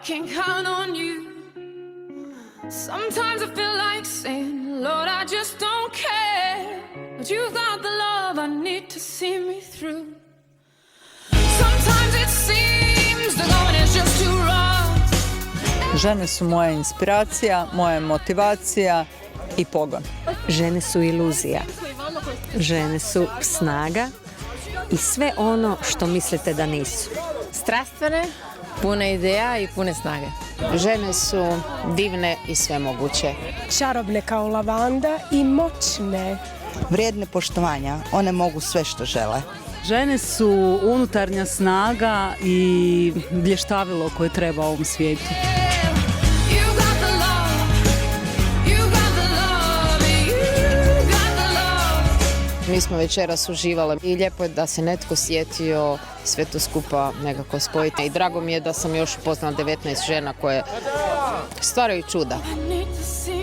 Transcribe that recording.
can count on you. Sometimes I feel like saying, Lord, I just don't care. But you've got the love I need to see me through. Sometimes it seems the going is just too rough. Žene su moja inspiracija, moja motivacija i pogon. Žene su iluzija. Žene su snaga i sve ono što mislite da nisu. Strastvene, pune ideja i pune snage. Žene su divne i svemoguće. Čarobne kao lavanda i moćne. Vrijedne poštovanja, one mogu sve što žele. Žene su unutarnja snaga i blještavilo koje treba ovom svijetu. Mi smo večeras uživale i lijepo je da se netko sjetio sve to skupa nekako spojiti. I drago mi je da sam još upoznala 19 žena koje stvaraju čuda. I need to see